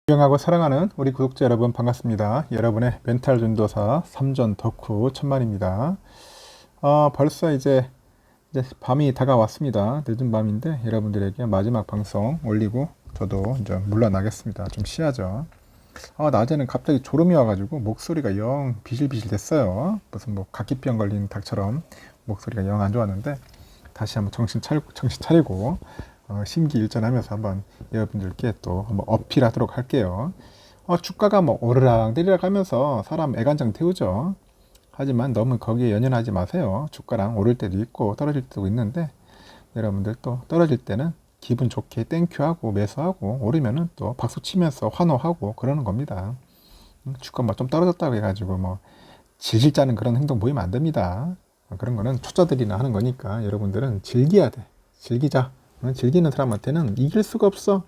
존경하고 사랑하는 우리 구독자 여러분 반갑습니다. 여러분의 멘탈 전도사 3전 덕후 천만입니다. 벌써 이제 밤이 다가왔습니다. 늦은 밤인데 여러분들에게 마지막 방송 올리고 저도 이제 물러나겠습니다. 좀 쉬야죠. 낮에는 갑자기 졸음이 와가지고 목소리가 영 비실비실 됐어요. 무슨 뭐 각기병 걸린 닭처럼 목소리가 영 안 좋았는데 다시 한번 정신 차리고 심기일전하면서 한번 여러분들께 또 한번 어필하도록 할게요. 주가가 뭐 오르락 내리락 하면서 사람 애간장 태우죠. 하지만 너무 거기에 연연하지 마세요. 주가랑 오를 때도 있고 떨어질 때도 있는데 여러분들 또 떨어질 때는 기분 좋게 땡큐하고 매수하고 오르면은 또 박수 치면서 환호하고 그러는 겁니다. 주가 뭐 좀 떨어졌다고 해가지고 뭐 질질 짜는 그런 행동 보이면 안 됩니다. 그런 거는 초짜들이나 하는 거니까 여러분들은 즐겨야 돼. 즐기자. 즐기는 사람한테는 이길 수가 없어.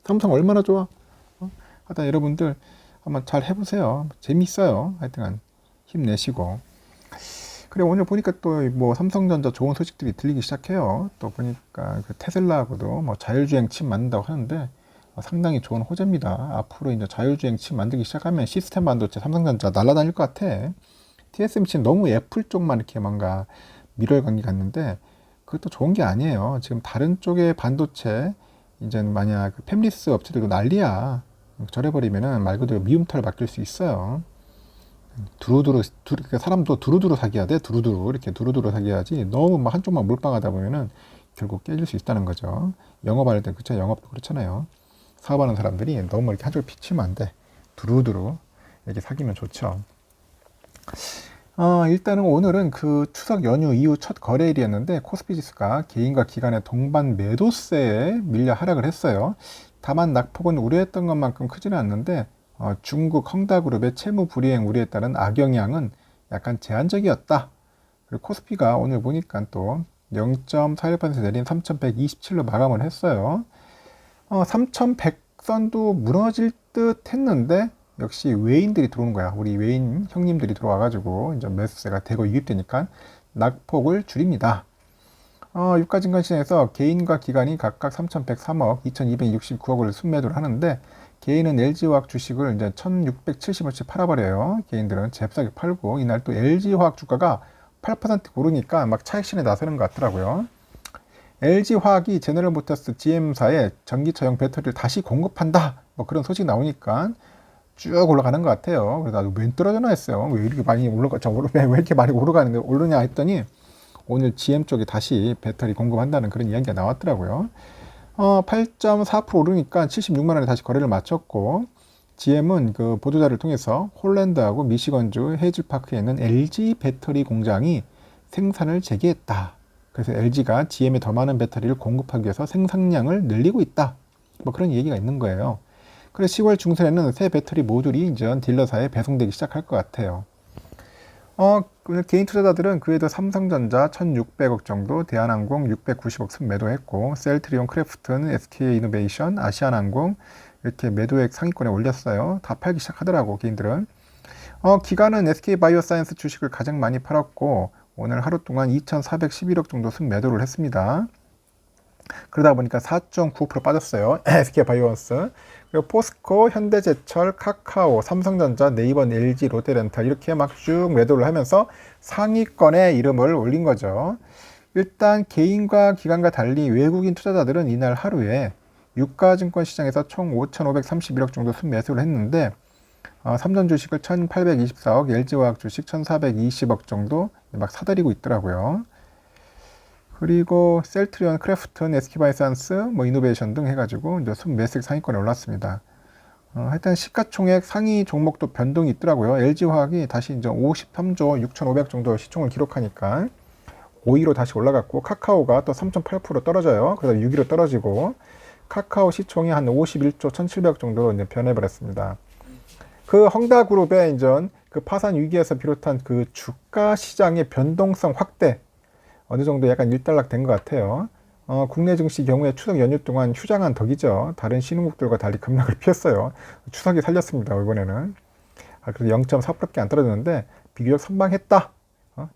삼성 얼마나 좋아. 하여튼 여러분들 한번 잘 해보세요. 재밌어요. 하여튼 힘내시고. 그래 오늘 보니까 또 뭐 삼성전자 좋은 소식들이 들리기 시작해요. 또 보니까 그 테슬라하고도 뭐 자율주행 칩 만든다고 하는데 상당히 좋은 호재입니다. 앞으로 이제 자율주행 칩 만들기 시작하면 시스템 반도체 삼성전자 날아다닐 것 같아. TSMC는 너무 애플 쪽만 이렇게 뭔가 밀월 관계 갔는데 그것도 좋은 게 아니에요. 지금 다른 쪽의 반도체 이제 만약 팹리스 업체들도 난리야. 저래버리면은 말 그대로 미움털 맡길 수 있어요. 사람도 두루두루 사귀어야 돼. 두루두루 사귀어야지. 너무 막 한쪽만 몰빵하다 보면은 결국 깨질 수 있다는 거죠. 영업할 때 그쵸? 영업도 그렇잖아요. 사업하는 사람들이 너무 이렇게 한쪽에 피치면 안 돼. 두루두루 이렇게 사귀면 좋죠. 일단은 오늘은 그 추석 연휴 이후 첫 거래일이었는데 코스피 지수가 개인과 기관의 동반 매도세에 밀려 하락을 했어요. 다만 낙폭은 우려했던 것만큼 크지는 않는데 중국 헝다그룹의 채무 불이행 우려에 따른 악영향은 약간 제한적이었다. 그리고 코스피가 오늘 보니까 또 0.41% 내린 3127로 마감을 했어요. 3100선도 무너질 듯 했는데 역시 외인들이 들어오는 거야. 우리 외인 형님들이 들어와가지고 이제 매수세가 대거 유입되니까 낙폭을 줄입니다. 유가증권시장에서 개인과 기관이 각각 3,103억, 2,269억을 순매도를 하는데 개인은 LG화학 주식을 이제 1,670원씩 팔아버려요. 개인들은 잽싸게 팔고 이날 또 LG화학 주가가 8% 오르니까 막 차익실에 나서는 것 같더라고요. LG화학이 제너럴모터스 GM사에 전기차용 배터리를 다시 공급한다. 뭐 그런 소식이 나오니까 쭉 올라가는 것 같아요. 그래서 나도 웬 떨어져나 했어요. 왜 이렇게 많이 왜 이렇게 많이 오르냐 했더니 오늘 GM 쪽에 다시 배터리 공급한다는 그런 이야기가 나왔더라고요. 8.4% 오르니까 76만 원에 다시 거래를 마쳤고 GM은 그 보도자를 통해서 홀랜드하고 미시건주 헤이즐파크에 있는 LG 배터리 공장이 생산을 재개했다. 그래서 LG가 GM에 더 많은 배터리를 공급하기 위해서 생산량을 늘리고 있다. 뭐 그런 얘기가 있는 거예요. 그래서 10월 중순에는 새 배터리 모듈이 이제 딜러사에 배송되기 시작할 것 같아요. 개인 투자자들은 그에도 삼성전자 1,600억 정도, 대한항공 690억 순매도했고, 셀트리온, 크래프튼, SK이노베이션, 아시아나항공 이렇게 매도액 상위권에 올렸어요. 다 팔기 시작하더라고 개인들은. 기관은 SK바이오사이언스 주식을 가장 많이 팔았고 오늘 하루 동안 2,411억 정도 순매도를 했습니다. 그러다 보니까 4.95% 빠졌어요. SK바이오언스. 그리고 포스코, 현대제철, 카카오, 삼성전자, 네이버, LG, 롯데렌탈 이렇게 막 쭉 매도를 하면서 상위권에 이름을 올린 거죠. 일단 개인과 기관과 달리 외국인 투자자들은 이날 하루에 유가증권 시장에서 총 5,531억 정도 순매수를 했는데 삼전 주식을 1,824억, LG화학 주식 1,420억 정도 막 사들이고 있더라고요. 그리고 셀트리온, 크래프튼, SK바이오사이언스, 뭐 이노베이션 등 해가지고 이제 순매수액 상위권에 올랐습니다. 하여튼 시가총액 상위 종목도 변동이 있더라고요. LG화학이 다시 이제 53조 6,500 정도 시총을 기록하니까 5위로 다시 올라갔고 카카오가 또 3.8% 떨어져요. 그래서 6위로 떨어지고 카카오 시총이 한 51조 1,700억 정도로 이제 변해버렸습니다. 그 헝다그룹의 이제 그 파산 위기에서 비롯한 그 주가 시장의 변동성 확대 어느 정도 약간 일단락된 것 같아요. 국내 증시 경우에 추석 연휴 동안 휴장한 덕이죠. 다른 신흥국들과 달리 급락을 피했어요. 추석이 살렸습니다. 이번에는. 그래서 0.4%밖에 안 떨어졌는데 비교적 선방했다.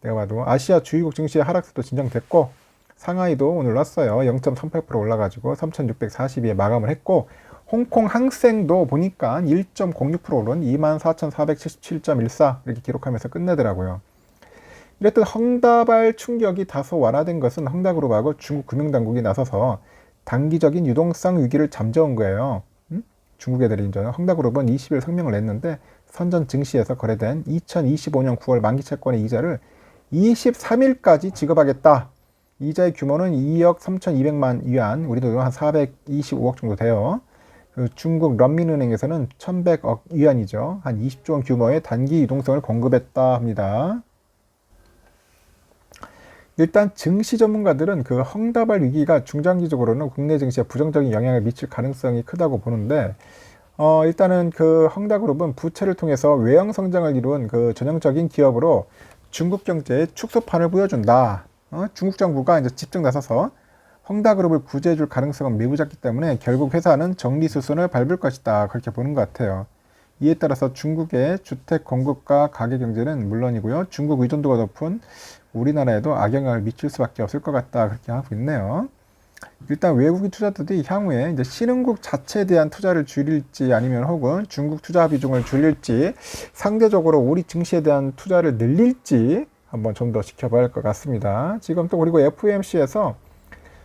내가 봐도 아시아 주요국 증시의 하락세도 진정됐고 상하이도 오늘 올랐어요. 0.38% 올라가지고 3,642에 마감을 했고 홍콩 항생도 보니까 1.06% 오른 24,477.14 이렇게 기록하면서 끝내더라고요. 이랬던 헝다발 충격이 다소 완화된 것은 헝다그룹하고 중국 금융당국이 나서서 단기적인 유동성 위기를 잠재운 거예요. 중국 애들이 이제 헝다그룹은 20일 성명을 냈는데 선전 증시에서 거래된 2025년 9월 만기 채권의 이자를 23일까지 지급하겠다. 이자의 규모는 2억 3,200만 위안, 우리 돈으로 한 425억 정도 돼요. 그 중국 런민은행에서는 1,100억 위안이죠. 한 20조 원 규모의 단기 유동성을 공급했다 합니다. 일단 증시 전문가들은 그 헝다발 위기가 중장기적으로는 국내 증시에 부정적인 영향을 미칠 가능성이 크다고 보는데, 일단은 그 헝다그룹은 부채를 통해서 외형 성장을 이룬 그 전형적인 기업으로 중국 경제의 축소판을 보여준다. 중국 정부가 이제 직접 나서서 헝다그룹을 구제해줄 가능성은 매우 작기 때문에 결국 회사는 정리 수순을 밟을 것이다. 그렇게 보는 것 같아요. 이에 따라서 중국의 주택 공급과 가계 경제는 물론이고요. 중국 의존도가 높은 우리나라에도 악영향을 미칠 수밖에 없을 것 같다. 그렇게 하고 있네요. 일단 외국인 투자들이 향후에 이제 신흥국 자체에 대한 투자를 줄일지 아니면 혹은 중국 투자 비중을 줄일지 상대적으로 우리 증시에 대한 투자를 늘릴지 한번 좀 더 지켜봐야 할 것 같습니다. 지금 또 그리고 FOMC에서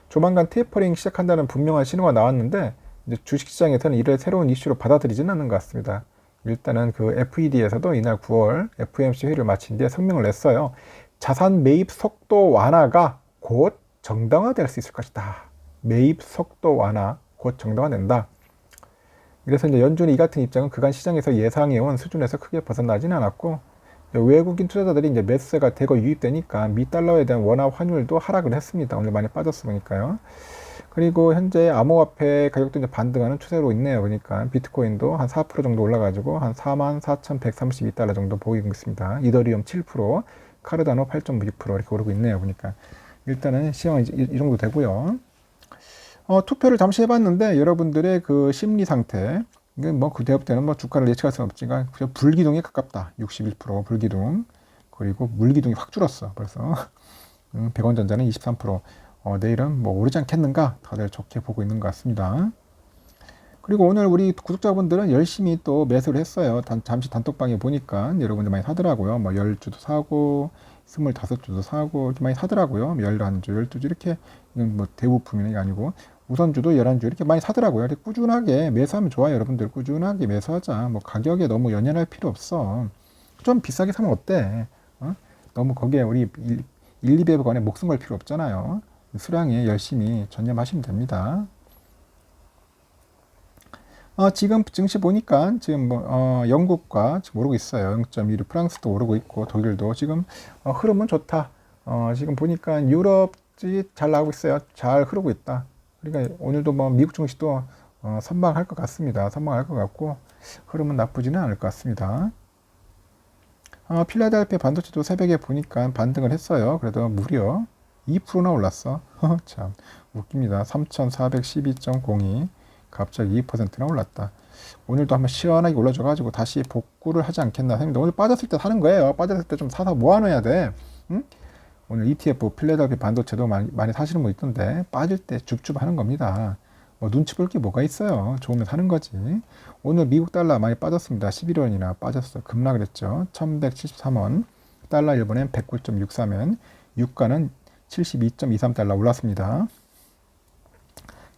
조만간 테이퍼링 시작한다는 분명한 신호가 나왔는데 이제 주식시장에서는 이를 새로운 이슈로 받아들이지는 않는 것 같습니다. 일단은 그 FED에서도 이날 9월 FOMC 회의를 마친 뒤에 성명을 냈어요. 자산 매입 속도 완화가 곧 정당화될 수 있을 것이다. 매입 속도 완화 곧 정당화된다. 그래서 이제 연준이 이 같은 입장은 그간 시장에서 예상해온 수준에서 크게 벗어나지는 않았고 외국인 투자자들이 이제 매수세가 대거 유입되니까 미 달러에 대한 원화 환율도 하락을 했습니다. 오늘 많이 빠졌으니까요. 그리고 현재 암호화폐 가격도 이제 반등하는 추세로 있네요. 그러니까 비트코인도 한 4% 정도 올라가지고 한 44,132달러 정도 보이고 있습니다. 이더리움 7%, 카르다노 8.6% 이렇게 오르고 있네요. 보니까 일단은 시황은 이 정도 되고요. 투표를 잠시 해봤는데 여러분들의 그 심리 상태, 이게 뭐 그때부터는 뭐 주가를 예측할 수는 없지만 불기둥에 가깝다. 61% 불기둥. 그리고 물기둥이 확 줄었어. 벌써 100원전자는 23%. 내일은 뭐 오르지 않겠는가 다들 좋게 보고 있는 것 같습니다. 그리고 오늘 우리 구독자분들은 열심히 또 매수를 했어요. 잠시 단톡방에 보니까 여러분들 많이 사더라고요. 뭐 10주도 사고 25주도 사고 이렇게 많이 사더라고요. 11주, 12주 이렇게 뭐 대부품이 아니고 우선주도 11주 이렇게 많이 사더라고요. 이렇게 꾸준하게 매수하면 좋아요. 여러분들 꾸준하게 매수하자. 뭐 가격에 너무 연연할 필요 없어. 좀 비싸게 사면 어때? 너무 거기에 우리 200원에 목숨 걸 필요 없잖아요. 수량에 열심히 전념하시면 됩니다. 지금 증시 보니까 지금 뭐 영국과 지금 오르고 있어요. 0.16 프랑스도 오르고 있고 독일도 지금 흐름은 좋다. 지금 보니까 유럽이 잘 나오고 있어요. 잘 흐르고 있다. 그러니까 오늘도 뭐 미국 증시도 선방할 것 같습니다. 선방할 것 같고 흐름은 나쁘지는 않을 것 같습니다. 필라델피아 반도체도 새벽에 보니까 반등을 했어요. 그래도 무려 2%나 올랐어. 참 웃깁니다. 3,412.02 갑자기 2%나 올랐다. 오늘도 한번 시원하게 올라줘가지고 다시 복구를 하지 않겠나 생각합니다. 오늘 빠졌을 때 사는 거예요. 빠졌을 때 좀 사서 모아놔야 돼. 응? 오늘 ETF 필라델피아 반도체도 많이 사시는 분 있던데 빠질 때 줍줍 하는 겁니다. 뭐 눈치 볼 게 뭐가 있어요. 좋으면 사는 거지. 오늘 미국 달러 많이 빠졌습니다. 11원이나 빠졌어. 급락을 했죠. 1173원. 달러 일본엔 109.63원. 유가는 72.23달러 올랐습니다.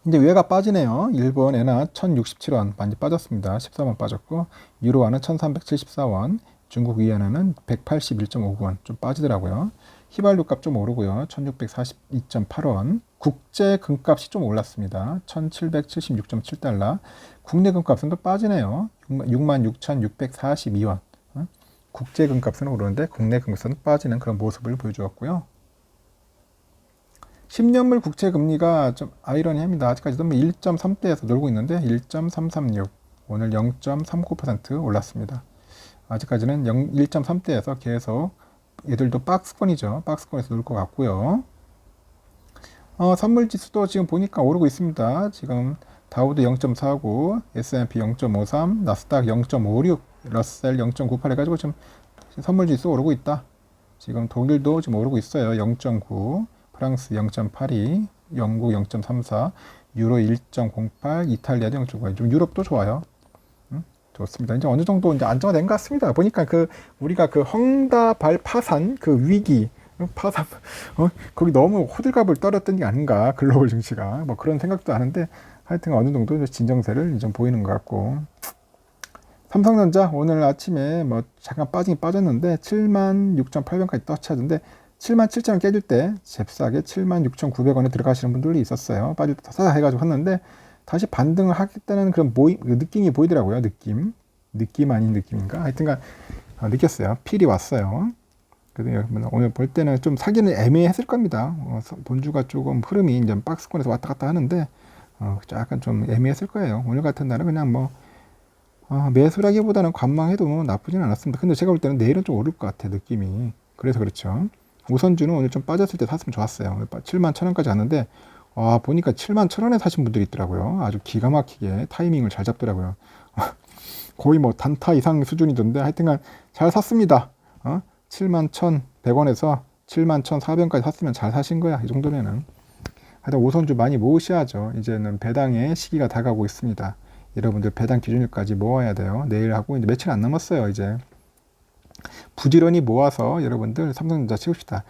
이제 외가 빠지네요. 일본 엔화 1067원 많이 빠졌습니다. 13원 빠졌고 유로화는 1374원, 중국 위안화는 181.59원 좀 빠지더라고요. 휘발유 값 좀 오르고요. 1642.8원. 국제 금값이 좀 올랐습니다. 1776.7달러. 국내 금값은 또 빠지네요. 66,642원. 국제 금값은 오르는데 국내 금값은 빠지는 그런 모습을 보여주었고요. 10년물 국채 금리가 좀 아이러니합니다. 아직까지도 1.3대에서 놀고 있는데 1.336 오늘 0.39% 올랐습니다. 아직까지는 1.3대에서 계속 얘들도 박스권이죠. 박스권에서 놀 것 같고요. 선물 지수도 지금 보니까 오르고 있습니다. 지금 다우드 0.49, S&P 0.53, 나스닥 0.56, 러셀 0.98 해가지고 지금 선물 지수 오르고 있다. 지금 독일도 지금 오르고 있어요. 0.9. 프랑스 0.82, 영국 0.34, 유로 1.08, 이탈리아도 0.9. 좀 유럽도 좋아요. 좋습니다. 이제 어느 정도 이제 안정화된 것 같습니다. 보니까 우리가 헝다발 파산 위기, 파산, 거기 너무 호들갑을 떨었던 게 아닌가, 글로벌 증시가. 뭐 그런 생각도 하는데, 하여튼 어느 정도 진정세를 좀 보이는 것 같고. 삼성전자 오늘 아침에 뭐 잠깐 빠지긴 빠졌는데 76,800원까지 떠차던데 77,000원 깨질 때 잽싸게 76,900원에 들어가시는 분들이 있었어요. 빠질 때 사사 해가지고 했는데 다시 반등을 하겠다는 그런 느낌이 보이더라고요. 느낌 아닌 느낌인가? 하여튼간 느꼈어요. 필이 왔어요. 그래서 오늘 볼 때는 좀 사기는 애매했을 겁니다. 본주가 조금 흐름이 이제 박스권에서 왔다 갔다 하는데 약간 좀 애매했을 거예요. 오늘 같은 날은 그냥 뭐 매수라기보다는 관망해도 나쁘진 않았습니다. 근데 제가 볼 때는 내일은 좀 오를 것 같아, 느낌이. 그래서 그렇죠. 우선주는 오늘 좀 빠졌을 때 샀으면 좋았어요. 71,000원까지 왔는데 보니까 71,000원에 사신 분들이 있더라고요. 아주 기가 막히게 타이밍을 잘 잡더라고요. 거의 뭐 단타 이상 수준이던데 하여튼간 잘 샀습니다. 71,100원에서 71,400원까지 샀으면 잘 사신 거야. 이 정도면은. 하여튼 우선주 많이 모으셔야죠. 이제는 배당의 시기가 다가오고 있습니다. 여러분들 배당 기준일까지 모아야 돼요. 내일하고 이제 며칠 안 남았어요. 이제 부지런히 모아서 여러분들 삼성전자 채웁시다.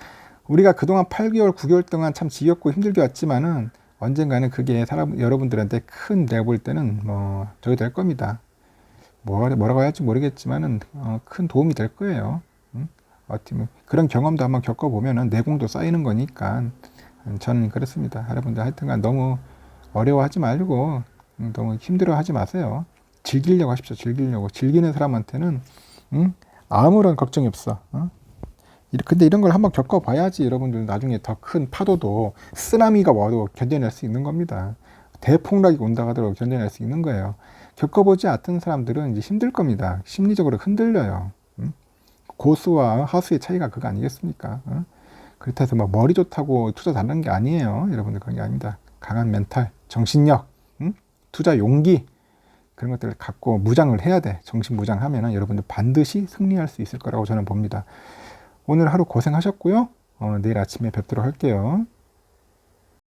우리가 그동안 8개월, 9개월 동안 참 지겹고 힘들게 왔지만은 언젠가는 그게 여러분들한테 내가 볼 때는 뭐 저기 될 겁니다. 뭐라고 할지 모르겠지만은 큰 도움이 될 거예요. 그런 경험도 한번 겪어보면은 내공도 쌓이는 거니까 저는 그렇습니다. 여러분들 하여튼간 너무 어려워하지 말고 너무 힘들어하지 마세요. 즐기려고 하십시오. 즐기는 사람한테는 아무런 걱정이 없어. 근데 이런 걸 한번 겪어봐야지 여러분들 나중에 더 큰 파도도 쓰나미가 와도 견뎌낼 수 있는 겁니다. 대폭락이 온다 하더라도 견뎌낼 수 있는 거예요. 겪어보지 않던 사람들은 이제 힘들 겁니다. 심리적으로 흔들려요. 고수와 하수의 차이가 그거 아니겠습니까? 그렇다 해서 뭐 머리 좋다고 투자 잘하는 게 아니에요. 여러분들 그런 게 아닙니다. 강한 멘탈, 정신력, 투자 용기 그런 것들을 갖고 무장을 해야 돼. 정신 무장하면은 여러분들 반드시 승리할 수 있을 거라고 저는 봅니다. 오늘 하루 고생하셨고요. 내일 아침에 뵙도록 할게요.